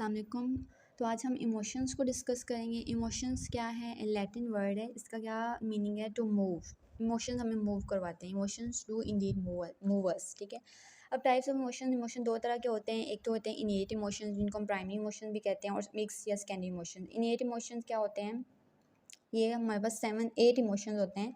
अस्सलाम वालेकुम। तो आज हम इमोशंस को डिस्कस करेंगे। इमोशंस क्या है? लैटिन वर्ड है, इसका क्या मीनिंग है? To move. इमोशंस हमें मूव करवाते हैं। इमोशंस डू इंडीड मूवर्स, ठीक है। अब टाइप्स ऑफ इमोशन दो तरह के होते हैं। एक तो होते हैं इनिएट इमोशंस, जिनको हम प्राइमरी इमोशन भी कहते हैं, और मिक्स या सेकेंडरी इमोशन। इनिएट इमोशंस क्या होते हैं? ये हमारे पास 7-8 इमोशंस होते हैं।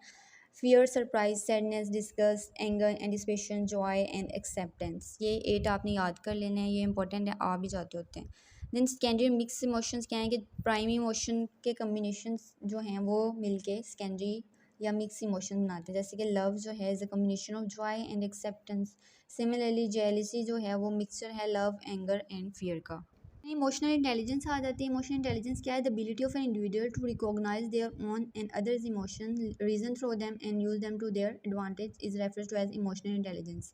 Fear, surprise, sadness, disgust, anger, anticipation, Joy and acceptance. ये 8 आपने याद कर लेना है, ये इंपॉर्टेंट है, आ भी जाते होते हैं। देन सेकेंडरी मिक्स इमोशंस क्या हैं कि प्राइमरी इमोशन के कम्बिनेशंस जो हैं वो मिलके सेकेंडरी या मिक्स इमोशन बनाते हैं। जैसे कि लव जो है is a combination of joy and acceptance. Similarly jealousy जो है वो मिक्सचर है लव, एंगर एंड फियर का। इमोशनल इंटेलिजेंस आ जाती है। इमोशनल इंटेलिजेंस क्या है? The ability of an individual to recognise their own and others emotion, reason through them and use them to their advantage is referred to as emotional intelligence.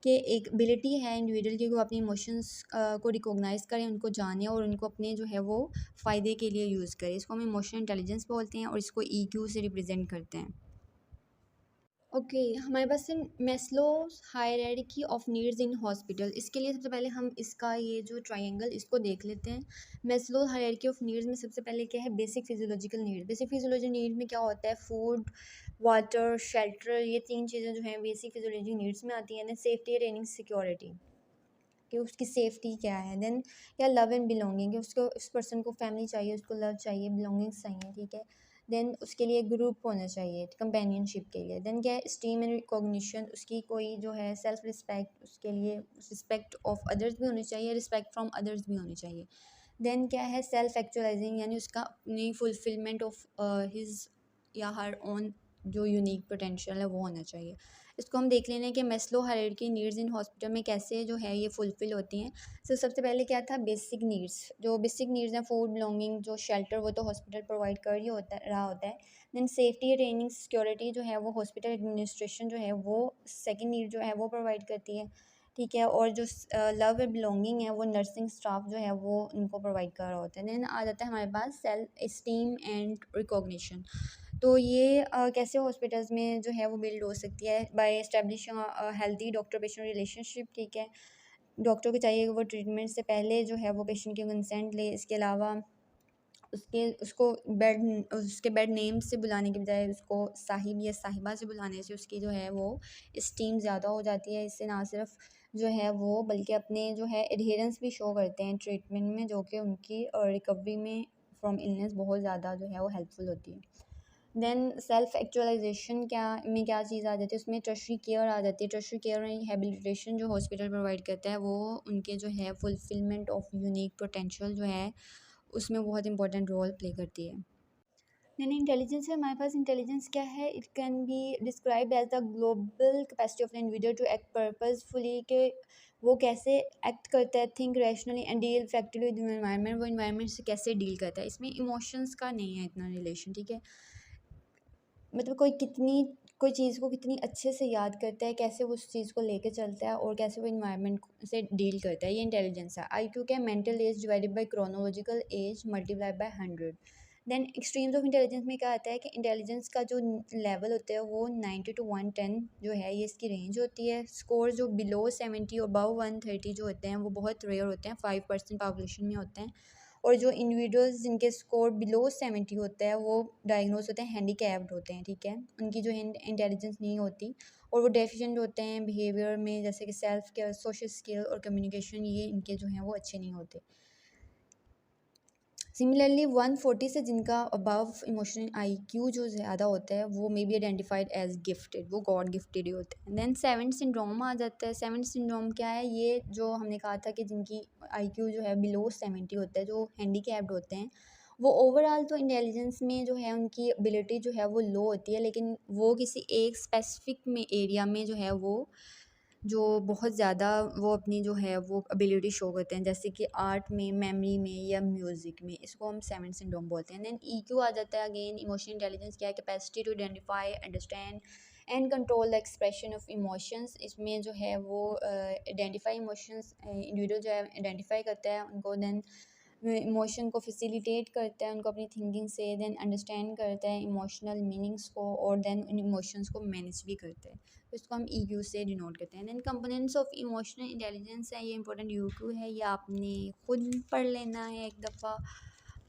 कि एक ability है individual की, वो अपने emotions को recognise करें, उनको जाने और उनको अपने जो है वो फ़ायदे के लिए यूज़ करें। इसको हम इमोशनल इंटेलिजेंस बोलते हैं और इसको EQ से रिप्रेजेंट करते हैं। ओके, हमारे पास है Maslow's hierarchy of needs in hospital. इसके लिए सबसे पहले हम इसका ये जो ट्रायंगल इसको देख लेते हैं। मैस्लो हायरार्की ऑफ नीड्स में सबसे पहले क्या है? Basic physiological need. Basic physiological need में क्या होता है? फूड, वाटर, शेल्टर, ये 3 चीज़ें जो हैं बेसिक फिजियोलॉजिकल नीड्स में आती हैं। देन सेफ्टी, ट्रेनिंग, सिक्योरिटी, कि उसकी सेफ्टी क्या है। देन या लव एंड बिलोंगिंग, कि उसको उस पर्सन को फैमिली चाहिए, उसको लव चाहिए, बिलोंगिंग्स चाहिए, ठीक है। देन उसके लिए ग्रुप होना चाहिए कंपेनियनशिप के लिए। देन क्या है? स्टीम एंड रिकॉग्निशन, उसकी कोई जो है सेल्फ रिस्पेक्ट, उसके लिए रिस्पेक्ट ऑफ अदर्स भी होनी चाहिए, रिस्पेक्ट फ्रॉम अदर्स भी होनी चाहिए। देन क्या है? सेल्फ एक्चुअलाइजिंग, यानी उसका अपनी फुलफिलमेंट ऑफ हिज या हर ओन जो यूनिक पोटेंशियल है वो होना चाहिए। इसको हम देख लेना कि Maslow hierarchy needs in hospital में कैसे जो है ये फुलफ़िल होती हैं। तो सबसे पहले क्या था? Basic needs. जो बेसिक नीड्स हैं फूड, बिलोंगिंग, जो शेल्टर, वो तो हॉस्पिटल प्रोवाइड कर ही रहा होता है। देन सेफ्टी, ट्रेनिंग, सिक्योरिटी जो है वो हॉस्पिटल एडमिनिस्ट्रेशन जो है वो सेकंड नीड जो है वो प्रोवाइड करती है, ठीक है। और जो लव एंड बिलोंगिंग है वो नर्सिंग स्टाफ जो है वो उनको प्रोवाइड कर रहा होता है। देन आ जाता है हमारे पास सेल्फ इस्टीम एंड रिकॉग्निशन। तो ये कैसे हॉस्पिटल्स में जो है वो बिल्ड हो सकती है? By establishing healthy doctor patient relationship, ठीक है। डॉक्टर को चाहिए कि वो ट्रीटमेंट से पहले जो है वो पेशेंट की कंसेंट ले। इसके अलावा उसके बेड नेम से बुलाने के बजाय उसको साहिब या साहिबा से बुलाने से उसकी जो है वो इस्टीम ज़्यादा हो जाती है। इससे ना सिर्फ जो है वो बल्कि अपने जो है एडहेरेंस भी शो करते हैं ट्रीटमेंट में, जो कि उनकी रिकवरी में फ्रॉम इलनेस बहुत ज़्यादा जो है वो हेल्पफुल होती है। देन सेल्फ एक्चुअलाइजेशन क्या चीज़ आ जाती है? उसमें टर्शरी केयर आ जाती है। टर्शरी केयर और रिहैबिलिटेशन जो हॉस्पिटल प्रोवाइड करता है वो उनके जो है फुलफिलमेंट ऑफ यूनिक पोटेंशियल जो है उसमें बहुत इंपॉर्टेंट रोल प्ले करती है। देन इंटेलिजेंस है हमारे पास। इंटेलिजेंस क्या है? It can be describe as the global capacity of an individual to act purposefully, के वो कैसे एक्ट करता है, think rationally and deal effectively with environment, वो एनवायरनमेंट से कैसे डील करता है। इसमें इमोशंस का नहीं है इतना रिलेशन, ठीक है। मतलब कोई चीज़ को कितनी अच्छे से याद करता है, कैसे वो उस चीज़ को लेके चलता है और कैसे वो इन्वायरमेंट से डील करता है, ये इंटेलिजेंस है। IQ क्या है? Mental age divided by chronological age multiply by 100। Then extremes of intelligence में क्या आता है कि इंटेलिजेंस का जो लेवल होता है वो 90 to 110 जो है ये इसकी रेंज होती है। स्कोर जो बिलो 70 और अबव 130 जो होते हैं वो बहुत रेयर होते हैं, 5% पॉपुलेशन में होते हैं। और जो इंडिविजुअल्स जिनके स्कोर बिलो 70 होता है वो डायग्नोस होते हैं हैंडीकैप्ड होते हैं, ठीक है। उनकी जो इंटेलिजेंस नहीं होती और वो डेफिशिएंट होते हैं बिहेवियर में, जैसे कि सेल्फ केयर, सोशल स्किल और कम्युनिकेशन, ये इनके जो हैं वो अच्छे नहीं होते। सिमिलरली 140 से जिनका अबव इमोशनल IQ जो ज़्यादा होता है वो may be identified as gifted, वो गॉड गिफ्टेड ही होते हैं। देन सेवेंथ सिंड्रोम आ जाता है। सेवेंथ सिंड्रोम क्या है? ये जो हमने कहा था कि जिनकी IQ जो है बिलो 70 होता है, जो हैंडीकैप्ड होते हैं, वो ओवरऑल तो इंटेलिजेंस में जो है उनकी एबिलिटी जो है वो लो होती है, लेकिन वो किसी एक स्पेसिफिक में एरिया में जो है वो जो बहुत ज़्यादा वो अपनी जो है वो एबिलिटी शो करते हैं, जैसे कि आर्ट में, मेमोरी में या म्यूज़िक में। इसको हम सेवेंथ सिंड्रोम बोलते हैं। देन EQ आ जाता है। अगेन इमोशनल इंटेलिजेंस क्या है? Capacity to identify, understand and control the expression of emotions. इसमें जो है वो आइडेंटिफाई इमोशंस इंडिविजुअल जो है आइडेंटिफाई करता है उनको। देन इमोशन को फैसिलिटेट करता है उनको अपनी थिंकिंग से, देन अंडरस्टैंड करता है इमोशनल मीनिंग्स को, और देन उन इमोशंस को मैनेज भी करता है। तो इसको हम EQ से डिनोट करते हैं। Then components of emotional intelligence है, ये इंपॉर्टेंट UQ है, ये आपने खुद पढ़ लेना है एक दफ़ा।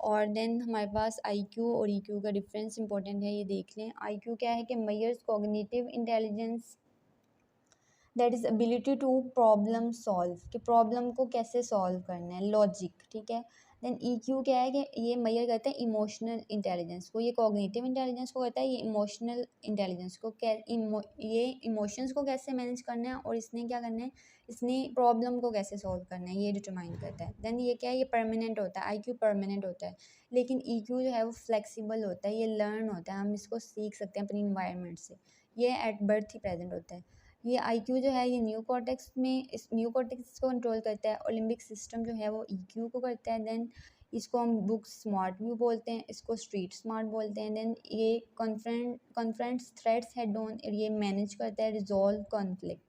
और देन हमारे पास IQ और EQ का डिफरेंस इंपॉर्टेंट है, ये देख लें। IQ क्या है कि measures cognitive intelligence, that is ability to problem solve, कि प्रॉब्लम को कैसे सॉल्व करना है, लॉजिक, ठीक है। देन EQ क्या है कि ये मेजर करता है इमोशनल इंटेलिजेंस को, ये कॉग्निटिव इंटेलिजेंस को करता है, ये इमोशनल इंटेलिजेंस को ये इमोशंस को कैसे मैनेज करना है, और इसने क्या करना है, इसने प्रॉब्लम को कैसे सॉल्व करना है, ये डिटरमाइन करता है। देन ये क्या है, ये परमानेंट होता है, IQ परमानेंट होता है, लेकिन EQ जो है वो फ्लेक्सिबल होता है, ये लर्न होता है, हम इसको सीख सकते हैं अपनी इन्वायरमेंट से, ये एट बर्थ ही प्रेजेंट होता है। ये IQ जो है ये न्यू कॉर्टेक्स में, इस न्यू कॉर्टेक्स को कंट्रोल करता है, ओलंबिक सिस्टम जो है वो EQ को करता है। देन इसको हम बुक स्मार्ट भी बोलते हैं, इसको स्ट्रीट स्मार्ट बोलते हैं। देन ये कॉन्फ्रेंट्स थ्रेट्स हेड ऑन, ये मैनेज करता है, resolve conflict.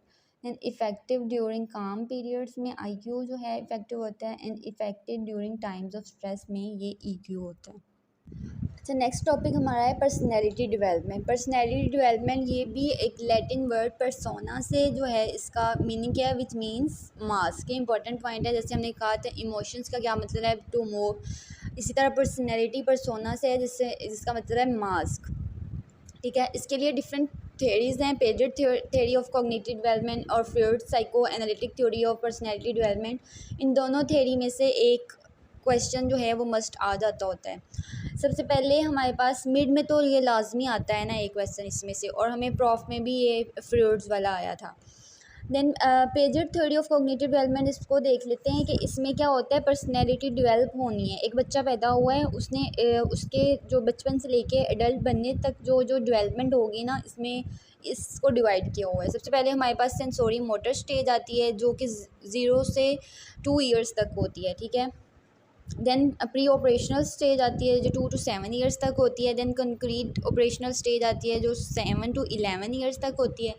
Then effective during calm periods में IQ जो है इफेक्टिव होता है, and effective during times of stress में ये EQ होता है। अच्छा, नेक्स्ट टॉपिक हमारा है पर्सनैलिटी डेवलपमेंट। पर्सनैलिटी डेवलपमेंट ये भी एक लैटिन वर्ड पर्सोना से जो है, इसका मीनिंग क्या है, विच मीन्स मास्क। ये इंपॉर्टेंट पॉइंट है, जैसे हमने कहा था इमोशंस का क्या मतलब है, टू मूव, इसी तरह पर्सनैलिटी पर्सोना से है, जिसका मतलब है मास्क, ठीक है। इसके लिए डिफरेंट थेरीज़ हैं, Piaget theory of cognitive development और Freud psychoanalytic theory of personality development. इन दोनों थ्योरी में से एक क्वेश्चन जो है वो मस्ट आ जाता होता है। सबसे पहले हमारे पास मिड में तो ये लाजमी आता है ना एक क्वेश्चन इसमें से, और हमें प्रॉफ में भी ये फ्रॉइड्स वाला आया था। Then Piaget theory of cognitive development, इसको देख लेते हैं कि इसमें क्या होता है, पर्सनैलिटी डेवलप होनी है, एक बच्चा पैदा हुआ है, उसने उसके जो बचपन से लेके एडल्ट बनने तक जो जो डेवलपमेंट होगी ना, इसमें इसको डिवाइड किया हुआ है। सबसे पहले हमारे पास सेंसोरी मोटर स्टेज आती है, जो कि 0 से 2 ईयर्स तक होती है, ठीक है। देन प्री ऑपरेशनल स्टेज आती है, जो 2 to 7 ईयर्स तक होती है। देन कंक्रीट ऑपरेशनल स्टेज आती है, जो 7 to 11 ईयर्स तक होती है।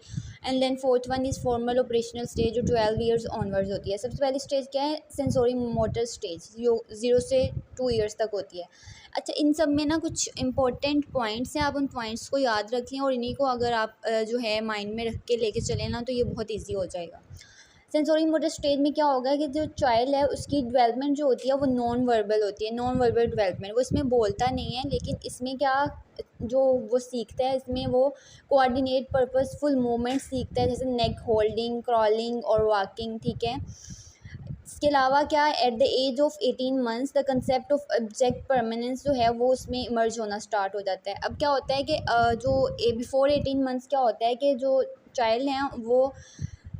And then fourth one is formal operational stage, जो 12 ईयर्स ऑनवर्ड्स होती है। सबसे पहली स्टेज क्या है, सेंसोरी मोटर स्टेज, जो 0 से 2 ईयर्स तक होती है। अच्छा, इन सब में ना कुछ इंपॉर्टेंट पॉइंट्स हैं, आप उन पॉइंट्स को याद रखें, और इन्हीं को अगर आप जो है माइंड में रख के लेके चलें ना, तो ये बहुत ईजी हो जाएगा। सेंसोरी मोटर स्टेज में क्या होगा कि जो चाइल्ड है उसकी डेवलपमेंट जो होती है वो नॉन वर्बल होती है, नॉन वर्बल डेवलपमेंट, वो इसमें बोलता नहीं है, लेकिन इसमें क्या जो वो सीखता है, इसमें वो कोऑर्डिनेट पर्पसफुल मूवमेंट सीखता है, जैसे नेक होल्डिंग, क्रॉलिंग और वॉकिंग, ठीक है। इसके अलावा क्या, at the age of 18 months the concept of object permanence जो है वो उसमें इमर्ज होना स्टार्ट हो जाता है। अब क्या होता है कि जो बिफोर 18 मंथ्स क्या होता है कि जो चाइल्ड हैं वो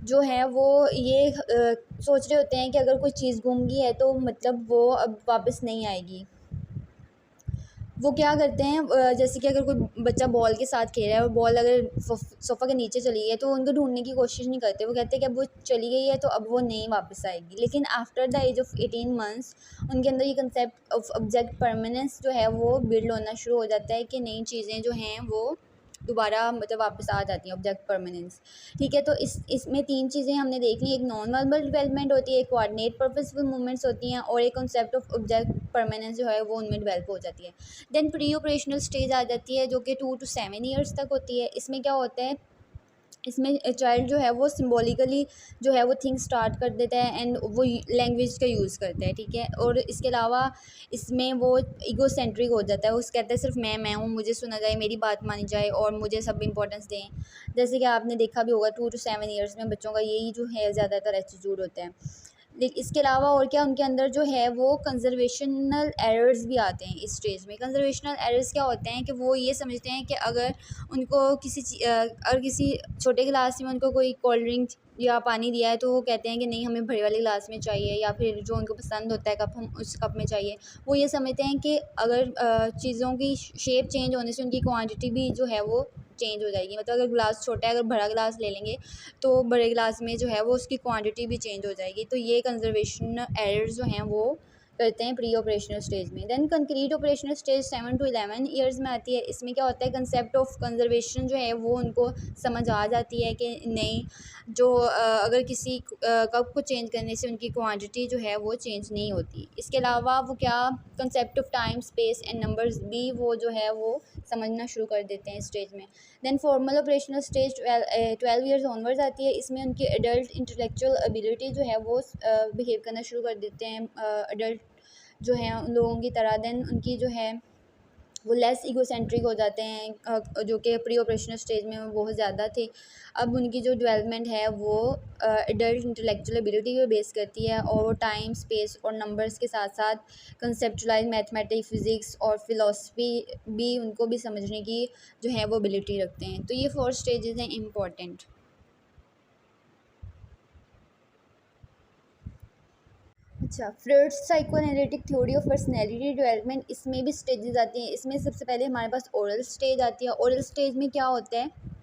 जो है वो ये सोच रहे होते हैं कि अगर कोई चीज़ गुम गई है तो मतलब वो अब वापस नहीं आएगी। वो क्या करते हैं, जैसे कि अगर कोई बच्चा बॉल के साथ खेल रहा है और बॉल अगर सोफ़ा के नीचे चली गई है, तो उनको ढूंढने की कोशिश नहीं करते, वो कहते हैं कि अब वो चली गई है तो अब वो नहीं वापस आएगी। लेकिन after the age of 18 months उनके अंदर ये कंसेप्ट ऑफ ऑब्जेक्ट परमानेंस जो है वो बिल्ड होना शुरू हो जाता है, कि नई चीज़ें जो हैं वो दोबारा मतलब वापस आ जाती हैं, ऑब्जेक्ट परमानेंस, ठीक है। तो इसमें 3 चीज़ें हमने देख ली, एक नॉन वर्बल डेवलपमेंट होती है, एक कोऑर्डिनेट पर्पसफुल मूवमेंट्स होती हैं, और एक कॉन्सेप्ट ऑफ ऑब्जेक्ट परमानेंस जो है वो उनमें डेवलप हो जाती है। देन प्री ऑपरेशनल स्टेज आ जाती है, जो कि 2 to 7 ईयर्स तक होती है। इसमें क्या होता है, इसमें चाइल्ड जो है वो सिम्बॉलिकली जो है वो थिंक स्टार्ट कर देता है, एंड वो लैंग्वेज का यूज़ करता है, ठीक है। और इसके अलावा इसमें वो ईगोसेंट्रिक हो जाता है, वो कहता है सिर्फ मैं हूँ, मुझे सुना जाए, मेरी बात मानी जाए और मुझे सब इंपॉर्टेंस दें। जैसे कि आपने देखा भी होगा 2 to 7 ईयर्स में बच्चों का यही जो है ज़्यादातर एटीट्यूड होता है। लेकिन इसके अलावा और क्या, उनके अंदर जो है वो कंजर्वेशनल एरर्स भी आते हैं इस स्टेज में। कंजर्वेशनल एरर्स क्या होते हैं कि वो ये समझते हैं कि अगर उनको अगर किसी छोटे गिलास में उनको कोई कोल्ड ड्रिंक या पानी दिया है, तो वो कहते हैं कि नहीं, हमें बड़े वाले गिलास में चाहिए, या फिर जो उनको पसंद होता है कप, हम उस कप में चाहिए। वो ये समझते हैं कि अगर चीज़ों की शेप चेंज होने से उनकी क्वांटिटी भी जो है वो चेंज हो जाएगी। मतलब अगर गिलास छोटा है, अगर बड़ा गिलास ले लेंगे तो बड़े गिलास में जो है वो उसकी क्वांटिटी भी चेंज हो जाएगी। तो ये कंजर्वेशन एरर्स जो हैं वो करते हैं प्री ऑपरेशनल स्टेज में। Then concrete operational stage 7 to 11 years में आती है। इसमें क्या होता है, कंसेप्ट ऑफ कंजर्वेशन जो है वो उनको समझ आ जाती है कि नहीं, जो अगर किसी कप को चेंज करने से उनकी क्वांटिटी जो है वो चेंज नहीं होती। इसके अलावा वो क्या concept of time, space and numbers भी वो जो है वो समझना शुरू कर देते हैं इस स्टेज में। Then formal operational stage 12 years onwards आती है। इसमें उनकी एडल्ट इंटेलेक्चुअल एबिलिटी जो है वो बिहेव करना शुरू कर देते हैं एडल्ट जो हैं उन लोगों की तरह। देन उनकी जो है वो लेस ईगोसेंट्रिक हो जाते हैं, जो कि प्री ऑपरेशनल स्टेज में वो बहुत ज़्यादा थे। अब उनकी जो डेवलपमेंट है वो एडल्ट इंटेलेक्चुअल एबिलिटी पे बेस करती है, और वो टाइम, स्पेस और नंबर्स के साथ साथ कंसेप्चुलाइज मैथमेटिक्स, फिज़िक्स और फिलॉसफी भी उनको भी समझने की जो है वो एबिलिटी रखते हैं। तो ये 4 स्टेजेस हैं इम्पॉर्टेंट। अच्छा, Freud's psychoanalytic theory of personality development, इसमें भी स्टेजेस आती हैं। इसमें सबसे पहले हमारे पास ओरल स्टेज आती है। ओरल स्टेज में क्या होता है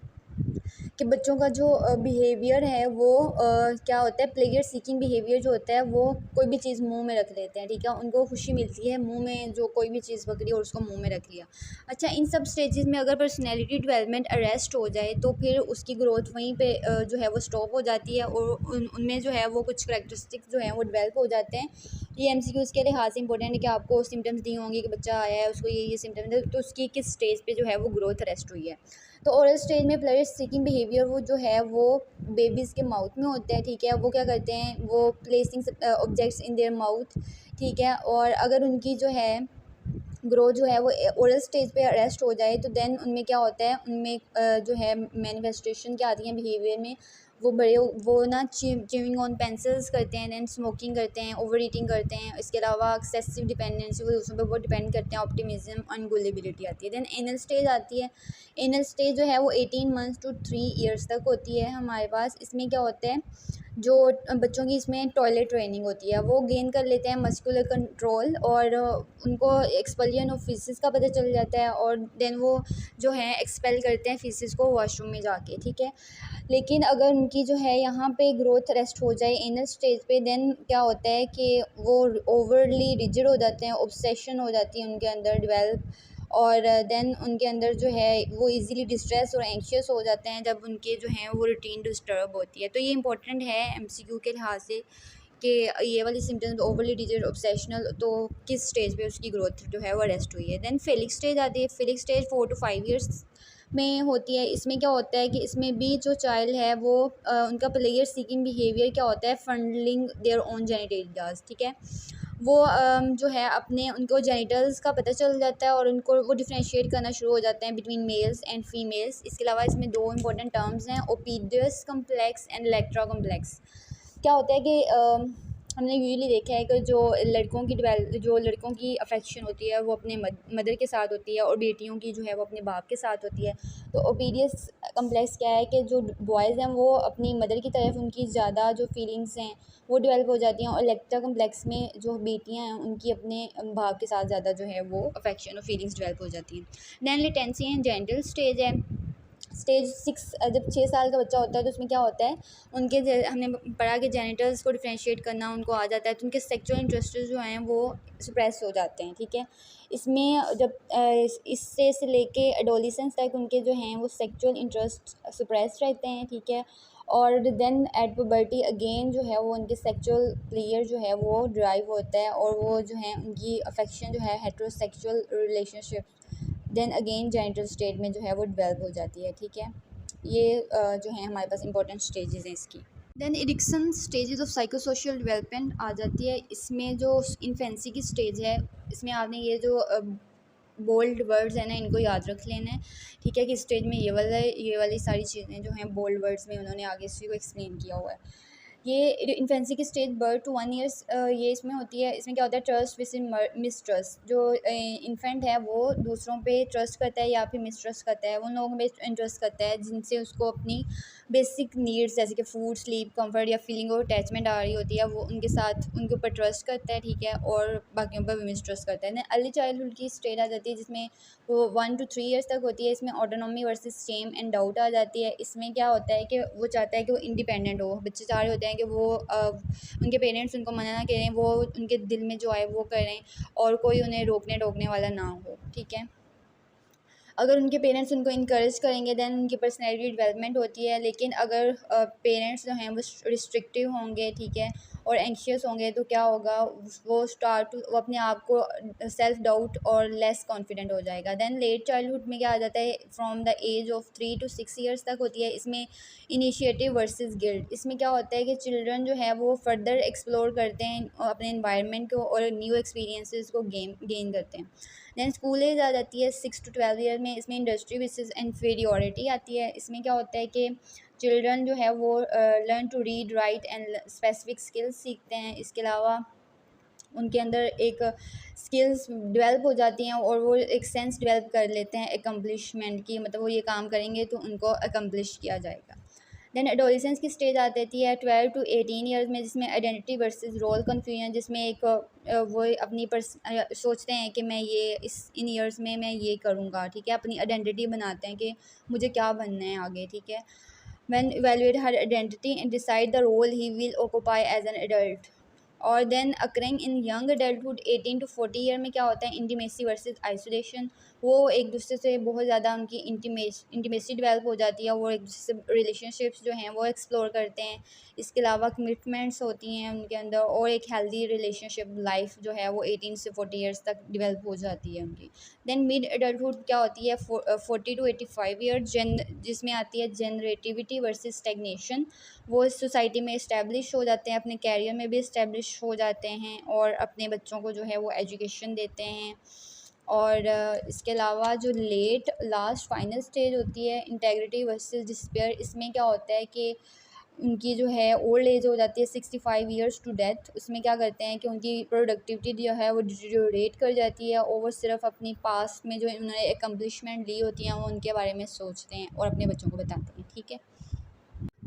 कि बच्चों का जो बिहेवियर है वो क्या होता है, प्लेजर सीकिंग बिहेवियर जो होता है, वो कोई भी चीज़ मुंह में रख लेते हैं, ठीक है। उनको खुशी मिलती है मुंह में, जो कोई भी चीज़ पकड़ी और उसको मुंह में रख लिया। अच्छा, इन सब स्टेजेस में अगर पर्सनैलिटी डेवलपमेंट अरेस्ट हो जाए तो फिर उसकी ग्रोथ वहीं पे जो है वो स्टॉप हो जाती है, और उनमें जो है वो कुछ करेक्टरिस्टिक्स जो हैं वो डेवलप हो जाते हैं। ये MCQs के लिहाज से इंपॉर्टेंट है कि आपको सिम्टम्स दी होंगी कि बच्चा आया है, उसको ये सिम्टम्स है, तो उसकी किस स्टेज पे जो है वो ग्रोथ अरेस्ट हुई है। तो ओरल स्टेज में प्लेजर सीकिंग बिहेवियर वो जो है वो बेबीज़ के माउथ में होता है, ठीक है। वो क्या करते हैं, वो placing objects in their mouth, ठीक है। और अगर उनकी जो है ग्रोथ जो है वो ओरल स्टेज पे अरेस्ट हो जाए तो देन उनमें क्या होता है, उनमें जो है मैनिफेस्टेशन क्या आती हैं बिहेवियर में, वो बड़े वो ना च्यूइंग ऑन पेंसिल्स करते हैं, देन स्मोकिंग करते हैं, ओवर ईटिंग करते हैं। इसके अलावा एक्सेसिव डिपेंडेंसी, वो दूसरों पर वो डिपेंड करते हैं, ऑप्टिमिज्म, अनगुलेबिलिटी आती है। देन एनल स्टेज आती है। एनल स्टेज जो है वो 18 मंथ्स to 3 ईयर्स तक होती है हमारे पास। इसमें क्या होता है, जो बच्चों की इसमें टॉयलेट ट्रेनिंग होती है, वो गेन कर लेते हैं मस्कुलर कंट्रोल, और उनको एक्सपेलियन ऑफ फीसिस का पता चल जाता है, और देन वो जो है एक्सपेल करते हैं फीसिस को वॉशरूम में जाके, ठीक है। लेकिन अगर उनकी जो है यहाँ पे ग्रोथ रेस्ट हो जाए एनल स्टेज पे, देन क्या होता है कि वो ओवरली रिजिड हो जाते हैं, ऑब्सेशन हो जाती है उनके अंदर डेवलप, और देन उनके अंदर जो है वो इजीली डिस्ट्रेस और एंशियस हो जाते हैं जब उनके जो हैं वो रूटीन डिस्टर्ब होती है। तो ये इंपॉर्टेंट है MCQ के लिहाज से कि ये वाली सिम्टम्स ओवरली डिजिट ऑब्सेशनल, तो किस स्टेज पे उसकी ग्रोथ जो है वो अरेस्ट हुई है। देन फेलिक स्टेज आती है। फेलिक स्टेज 4 to 5 ईयर्स में होती है। इसमें क्या होता है कि इसमें भी जो चाइल्ड है वो उनका प्लेयर सीकिंग बिहेवियर क्या होता है, फंडलिंग देयर ओन जेनिटल्स, ठीक है। वो जो है अपने उनको जेनिटल्स का पता चल जाता है, और उनको वो डिफ्रेंशिएट करना शुरू हो जाते हैं बिटवीन मेल्स एंड फीमेल्स। इसके अलावा इसमें 2 इंपॉर्टेंट टर्म्स हैं, ओपीडियस कम्प्लेक्स एंड इलेक्ट्रा कम्प्लेक्स। क्या होता है कि हमने यूजुअली देखा है कि जो लड़कों की अफेक्शन होती है वो अपने मदर के साथ होती है, और बेटियों की जो है वो अपने बाप के साथ होती है। तो ओपीडियस कम्प्लेक्स क्या है कि जो बॉयज़ हैं वो अपनी मदर की तरफ उनकी ज़्यादा जो फीलिंग्स हैं वो डेवलप हो जाती हैं, और इलेक्ट्रा कम्प्लेक्स में जो बेटियां हैं उनकी अपने बाप के साथ ज़्यादा जो है वो अफेक्शन और फीलिंग्स डेवलप हो जाती हैं। Then latency and genital stage है। स्टेज 6, जब 6 साल का बच्चा होता है तो उसमें क्या होता है, उनके हमने पढ़ा कि जेनिटल्स को डिफ्रेंशिएट करना उनको आ जाता है, तो उनके सेक्सुअल इंटरेस्ट जो हैं वो सप्रेस हो जाते हैं, ठीक है। इसमें जब इससे से लेके एडोलिसेंस तक उनके जो हैं वो सेक्सुअल इंटरेस्ट सप्रेस रहते हैं, ठीक है। और देन एट पुबर्टी अगेन जो है वो उनके सेक्सुअल प्लेयर जो है वो ड्राइव होता है, और वो जो है उनकी अफेक्शन जो है heterosexual relationship then again genital state में जो है वो डेवलप हो जाती है, ठीक है। ये जो है हमारे पास इंपॉर्टेंट स्टेजेस हैं इसकी। Then Erikson stages of psychosocial development आ जाती है। इसमें जो इन्फेंसी की स्टेज है, इसमें आपने ये जो बोल्ड वर्ड्स हैं ना, इनको याद रख लेना है, ठीक है। कि स्टेज में ये वाली सारी चीज़ें जो हैं बोल्ड वर्ड्स में उन्होंने आगे इसी को एक्सप्लेन किया हुआ है। ये इन्फेंसी की स्टेज बर्थ टू 1 ईयर्स ये इसमें होती है। इसमें क्या होता है, ट्रस्ट विद मिसट्रस्ट। जो इन्फेंट है वो दूसरों पे ट्रस्ट करता है या फिर मिसट्रस्ट करता है, उन लोगों पे इंटरेस्ट करता है जिनसे उसको अपनी बेसिक नीड्स जैसे कि फूड, स्लीप, कंफर्ट या फीलिंग ऑफ अटैचमेंट आ रही होती है, वो उनके साथ उनके ऊपर ट्रस्ट करता है, ठीक है। और बाकियों पर भी मिसट्रस्ट करता है। अर्ली चाइल्डहुड की स्टेज आ जाती है जिसमें वो 1 to 3 ईयर्स तक होती है। इसमें autonomy versus shame and doubt आ जाती है। इसमें क्या होता है कि वो चाहता है कि वो इंडिपेंडेंट हो, बच्चे चाह रहे होते हैं कि वो उनके पेरेंट्स उनको मना ना करें, वो उनके दिल में जो आए वो करें और कोई उन्हें रोकने टोकने वाला ना हो, ठीक है। अगर उनके पेरेंट्स उनको इनकरेज करेंगे दैन उनकी पर्सनैलिटी डेवलपमेंट होती है। लेकिन अगर पेरेंट्स जो हैं वो रिस्ट्रिक्टिव होंगे, ठीक है, और एंशियस होंगे तो क्या होगा, वो वो अपने आप को सेल्फ डाउट और लेस कॉन्फिडेंट हो जाएगा। दैन लेट चाइल्डहुड में क्या आ जाता है, from the age of 3 to 6 years तक होती है। इसमें इनिशिएटिव वर्सेस गिल्ट, इसमें क्या होता है कि चिल्ड्रन जो है वो फर्दर एक्सप्लोर करते हैं अपने इन्वायरमेंट को और न्यू एक्सपीरियंसेस को गेन करते हैं। दैन स्कूल एज आ जाती है 6 to 12 ईयर में। इसमें इंडस्ट्री बेसिस इन्फीरियॉरिटी आती है। इसमें क्या होता है कि चिल्ड्रन जो है वो learn to read write and specific skills सीखते हैं। इसके अलावा उनके अंदर एक स्किल्स डेवलप हो जाती हैं और वो एक सेंस डेवलप कर लेते हैं एकम्प्लिशमेंट की, मतलब वो ये काम करेंगे तो उनको एकम्प्लिश किया जाएगा। दैन एडोलेसेंस की स्टेज आ जाती है 12 to 18 ईयर्स में, जिसमें आइडेंटिटी वर्सेस रोल कन्फ्यूजन, जिसमें एक वो अपनी सोचते हैं कि मैं ये इन ईयर्स में मैं ये करूँगा, ठीक है, अपनी आइडेंटिटी बनाते हैं कि मुझे क्या बनना है आगे, ठीक है। When evaluate her identity and decide the role he will occupy as an adult. और then occurring in young adulthood 18 to 40 year में क्या होता है, इंटीमेसी वर्सेस आइसोलेशन। वो एक दूसरे से बहुत ज़्यादा उनकी इंटीमेसी डेवलप हो जाती है, वो एक दूसरे से रिलेशनशिप्स जो हैं वो एक्सप्लोर करते हैं। इसके अलावा कमिटमेंट्स होती हैं उनके अंदर और एक हेल्दी रिलेशनशिप लाइफ जो है वो 18 से 40 ईयर्स तक डेवलप हो जाती है उनकी। देन मिड एडल्टहुड क्या होती है 40 to 85 ईयर, जिसमें आती है जनरेटिविटी वर्सेस स्टैग्नेशन। वो इस सोसाइटी में इस्टेब्लिश हो जाते हैं, अपने कैरियर में भी इस्टेब्लिश हो जाते हैं और अपने बच्चों को जो है वो एजुकेशन देते हैं। और इसके अलावा जो लेट लास्ट फाइनल स्टेज होती है इंटेग्रिटी वर्सेस डिस्पेयर, इसमें क्या होता है कि उनकी जो है ओल्ड एज हो जाती है 65 ईयर्स टू डेथ। उसमें क्या करते हैं कि उनकी प्रोडक्टिविटी जो है वो डिटेरियोरेट कर जाती है और वो सिर्फ अपनी पास्ट में जो उन्होंने एकम्प्लिशमेंट ली होती हैं वो उनके बारे में सोचते हैं और अपने बच्चों को बताते हैं, ठीक है।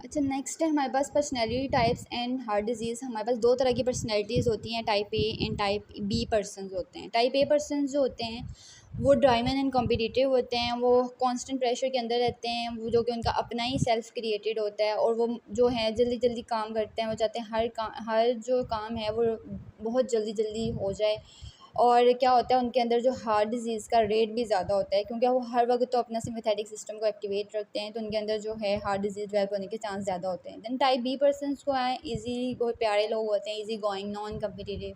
अच्छा, नेक्स्ट है हमारे पास personality types and heart disease. हमारे पास दो तरह की पर्सनैलिटीज़ होती हैं, type A and type B persons होते हैं। टाइप ए पर्सन जो होते हैं वो ड्राइवन एंड कॉम्पिटिटिव होते हैं, वो कांस्टेंट प्रेशर के अंदर रहते हैं, वो जो कि उनका अपना ही सेल्फ क्रिएटेड होता है और वो जो है जल्दी जल्दी काम करते हैं। वो चाहते हैं हर जो काम है वो बहुत जल्दी जल्दी हो जाए। और क्या होता है उनके अंदर जो हार्ट डिज़ीज़ का रेट भी ज़्यादा होता है, क्योंकि वो हर वक्त तो अपना सिम्पैथेटिक सिस्टम को एक्टिवेट रखते हैं, तो उनके अंदर जो है हार्ट डिज़ीज़ डेवलप होने के चांस ज़्यादा होते हैं। दैन टाइप बी पर्सनस को आए ईजी, बहुत प्यारे लोग होते हैं, easy going, non competitive,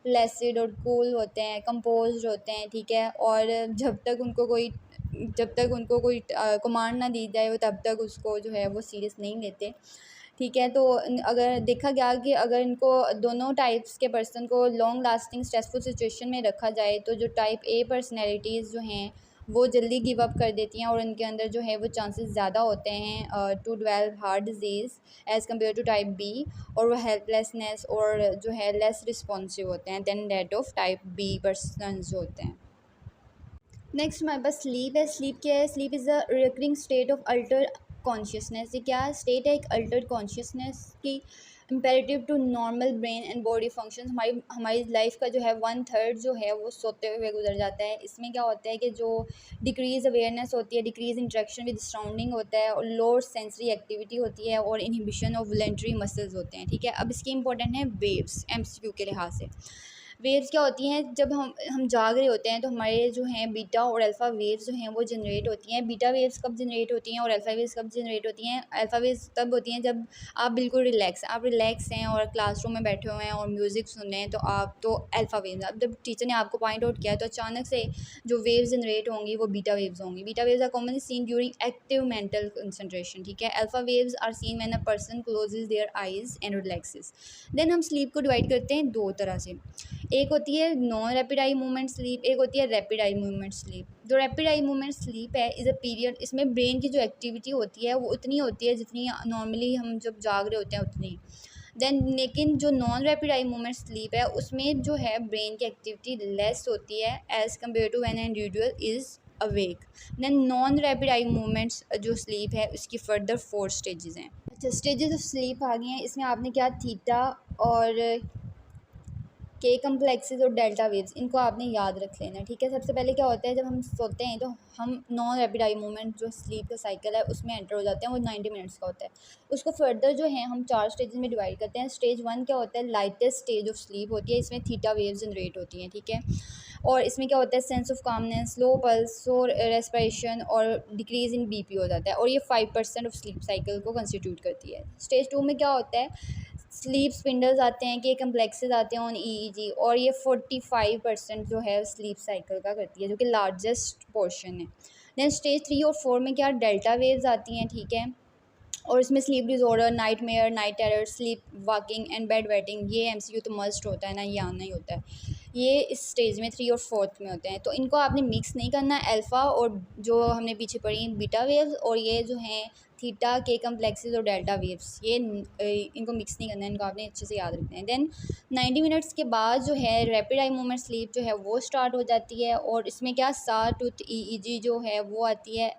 Placid और कूल होते हैं, कंपोज्ड होते हैं, ठीक है। और जब तक उनको कोई कमांड ना दी जाए वो तब तक उसको जो है वो सीरियस नहीं लेते, ठीक है। तो अगर देखा गया कि अगर इनको दोनों टाइप्स के पर्सन को लॉन्ग लास्टिंग स्ट्रेसफुल सिचुएशन में रखा जाए तो जो टाइप ए पर्सनैलिटीज़ जो हैं वो जल्दी गिव अप कर देती हैं और उनके अंदर जो है वो चांसेस ज़्यादा होते हैं to develop heart disease as compare to type B, और वो हेल्पलेसनेस और जो है लेस रिस्पॉन्सिव होते हैं than that of type B person जो होते हैं। नेक्स्ट हमारे पास स्लीप है। स्लीप क्या है, sleep is a recurring state of alter consciousness. ये क्या स्टेट है, एक अल्टर कॉन्शियसनेस की imperative to normal brain and body function. हमारी हमारी लाइफ का जो है 1/3 जो है वो सोते हुए गुजर जाता है। इसमें क्या होता है कि जो डिक्रीज़ अवेयरनेस होती है, डिक्रीज़ इंटरेक्शन विद सराउंडिंग होता है और लोअर सेंसरी एक्टिविटी होती है और इनहिबिशन ऑफ वॉलंटरी मसल्स होते हैं, ठीक है। अब इसकी इंपॉर्टेंट है वेव्स एमसीक्यू के लिहाज से। वेव्स क्या होती हैं, जब हम जाग रहे होते हैं तो हमारे जो हैं बीटा और अल्फ़ा वेव्स जो हैं वो जनरेट होती हैं। बीटा वेव्स कब जनरेट होती हैं और अल्फ़ा वेव्स कब जनरेट होती हैं? अल्फ़ा वेव्स तब होती हैं जब आप बिल्कुल आप रिलैक्स हैं और क्लासरूम में बैठे हुए हैं और म्यूज़िक सुन रहे हैं, तो आप तो अल्फ़ा वेव्स। अब जब टीचर ने आपको पॉइंट आउट किया तो अचानक से जो वेव्स जनरेट होंगी वो बीटा वेव्स होंगी। Beta waves are commonly seen during active mental concentration, ठीक है। Alpha waves are seen when a person closes their eyes and relaxes. Then हम स्लीप को डिवाइड करते हैं दो तरह से, एक होती है non rapid eye movement sleep, एक होती है रैपिड आई मूवमेंट स्लीप। जो रैपिड आई मूवमेंट स्लीप है इज़ अ पीरियड, इसमें ब्रेन की जो एक्टिविटी होती है वो उतनी होती है जितनी नॉर्मली हम जब जाग रहे होते हैं उतनी। देन लेकिन जो non rapid eye movement sleep है उसमें जो है ब्रेन की एक्टिविटी लेस होती है as compare to when an individual is awake. Then non rapid eye movements जो स्लीप है उसकी फर्दर 4 स्टेजेस हैं। अच्छा, स्टेजेस ऑफ स्लीप आ गई हैं। इसमें आपने क्या थीटा और के कम्प्लेक्सेस और डेल्टा वेव्स, इनको आपने याद रख लेना, ठीक है। सबसे पहले क्या होता है, जब हम सोते हैं तो हम नॉन रैपिड आई मूवमेंट जो स्लीप का साइकिल है उसमें एंटर हो जाते हैं, वो 90 मिनट्स का होता है। उसको फर्दर जो है हम 4 स्टेजेस में डिवाइड करते हैं। स्टेज 1 क्या होता है, लाइटेस्ट स्टेज ऑफ स्लीप होती है, इसमें थीटा वेव्स जनरेट होती हैं, ठीक है। और इसमें क्या होता है, sense of calmness, low pulse और रेस्पिरेशन और डिक्रीज इन बीपी हो जाता है, और ये 5% ऑफ स्लीप साइकिल को कंस्टिट्यूट करती है। स्टेज 2 में क्या होता है, स्लीप स्पिंडल्स आते हैं कि कम्प्लेक्सेस आते हैं ऑन ईईजी, और ये 45% जो है स्लीप साइकिल का करती है, जो कि लार्जेस्ट पोर्शन है। देन स्टेज 3 और 4 में क्या डेल्टा वेव्स आती हैं, ठीक है। और इसमें sleep disorder, nightmare, night terror, sleep walking and bed wetting, ये एमसीक्यू तो मस्ट होता है ना, ये आना ही होता है। ये इस स्टेज में 3 और 4 में होते हैं, तो इनको आपने मिक्स नहीं करना। अल्फ़ा और जो हमने पीछे पढ़ी बीटा वेव्स, और ये जो हैं थीटा के कम्प्लेक्सेस और डेल्टा वेव्स, ये इनको मिक्स नहीं करना है, इनको आपने अच्छे से याद रखना है। देन 90 मिनट्स के बाद जो है रैपिड आई मूवमेंट स्लीप जो है वो स्टार्ट हो जाती है, और इसमें क्या सा टूथ ईईजी जो है वो आती है,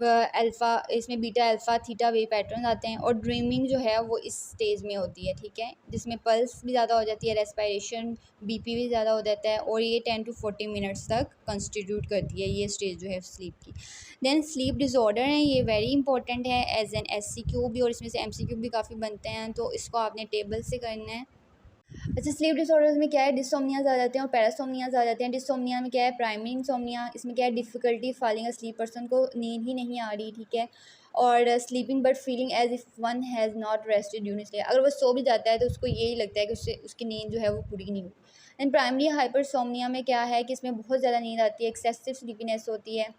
अल्फ़ा, इसमें बीटा अल्फ़ा थीटा वे पैटर्न आते हैं, और ड्रीमिंग जो है वो इस स्टेज में होती है, ठीक है, जिसमें पल्स भी ज़्यादा हो जाती है, रेस्पिरेशन, बीपी भी ज़्यादा हो जाता है, और ये 10 to 40 मिनट्स तक कंस्टिट्यूट करती है ये स्टेज जो है स्लीप की। देन स्लीप डिसऑर्डर है, ये वेरी इंपॉर्टेंट है एज एन एससीक्यू भी, और इसमें से एमसीक्यू भी काफ़ी बनते हैं, तो इसको आपने टेबल से करना है। अच्छा, स्लीप डिसऑर्डर्स में क्या है, डिसोम्नियाज आ जाते हैं और पैरासोम्नियाज आ जाते हैं। डिसोम्निया में क्या है, प्राइमरी इंसोम्निया, इसमें क्या है, डिफ़िकल्टी फॉलिंग अस्लीप, पर्सन को नींद ही नहीं आ रही, ठीक है। और sleeping but feeling as if one has not rested during sleep, अगर वो सो भी जाता है तो उसको यही लगता है कि उससे उसकी नींद जो है वो पूरी नहीं हुई। एंड प्राइमरी हाइपरसोम्निया में क्या है कि इसमें बहुत ज़्यादा नींद आती है, एक्सेसिव स्लीपीनेस होती है,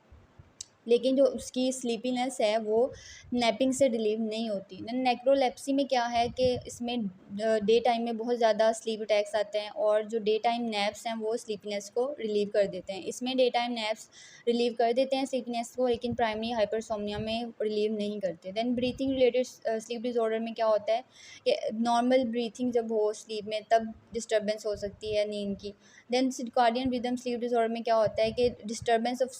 लेकिन जो उसकी स्लीपीनेस है वो नैपिंग से रिलीव नहीं होती। देन नेक्रोलेप्सी में क्या है कि इसमें डे टाइम में बहुत ज़्यादा स्लीप अटैक्स आते हैं, और जो डे टाइम नैप्स हैं वो स्लीपीनेस को रिलीव कर देते हैं। इसमें डे टाइम नैप्स रिलीव कर देते हैं स्लीपीनेस को, लेकिन प्राइमरी हाइपरसोम्निया में रिलीव नहीं करते। Then breathing related sleep disorder में क्या होता है कि नॉर्मल ब्रीथिंग जब हो स्लीप में तब डिस्टर्बेंस हो सकती है नींद की। Then circadian rhythm sleep disorder में क्या होता है कि डिस्टर्बेंस ऑफ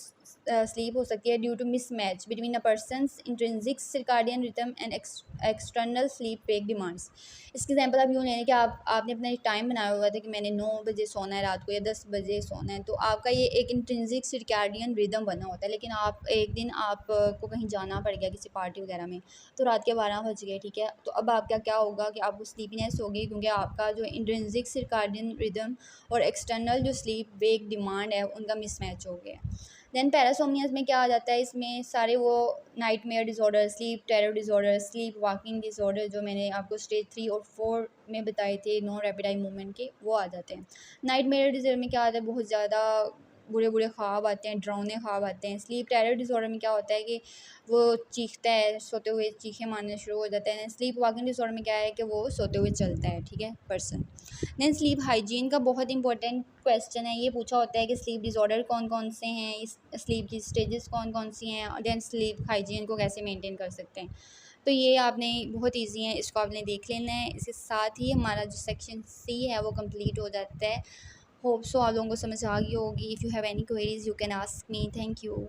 स्लीप हो सकती है due to mismatch between a person's intrinsic circadian rhythm and external sleep wake demands. इसके एग्जांपल आप यूँ लें कि आपने अपना टाइम बनाया हुआ था कि मैंने 9 बजे सोना है रात को, या 10 बजे सोना है, तो आपका ये एक इंट्रिंसिक सर्काडियन रिदम बना होता है। लेकिन आप एक दिन को कहीं जाना पड़ गया किसी पार्टी वगैरह में, तो रात के 12 बज गए, ठीक है, तो अब आपका क्या होगा कि आपको स्लीपीनेस होगी, क्योंकि आपका जो इंट्रिंसिक सर्काडियन रिदम और एक्सटर्नल जो स्लीप वेक डिमांड है उनका मिसमैच हो गया। देन पैरासोम्नियाज में क्या आ जाता है, इसमें सारे वो nightmare disorder, sleep terror disorder, sleep walking disorder जो मैंने आपको स्टेज 3 और 4 में बताए थे नॉन रैपिड आई मूवमेंट के, वो आ जाते हैं। नाइटमेयर डिसऑर्डर में क्या आता है, बहुत ज़्यादा बुरे बुरे ख्वाब आते हैं, डरावने ख्वाब आते हैं। स्लीप टेरर डिसऑर्डर में क्या होता है कि वो चीखता है, सोते हुए चीखें मारना शुरू हो जाता है। स्लीप वॉकिंग डिसऑर्डर में क्या है कि वो सोते हुए चलता है, ठीक है, पर्सन। देन स्लीप हाइजीन का बहुत इंपॉर्टेंट क्वेश्चन है, ये पूछा होता है कि स्लीप डिसऑर्डर कौन कौन से हैं, इस स्लीप की स्टेजेस कौन कौन सी हैं, और देन स्लीप हाइजीन को कैसे मेंटेन कर सकते हैं। तो ये आपने बहुत इजी है, इसको आपने देख लेना है। इसके साथ ही हमारा जो सेक्शन सी है वो कंप्लीट हो जाता है। होप सो आप लोगों को समझ आ गई होगी। If you have any queries you can ask me. Thank you.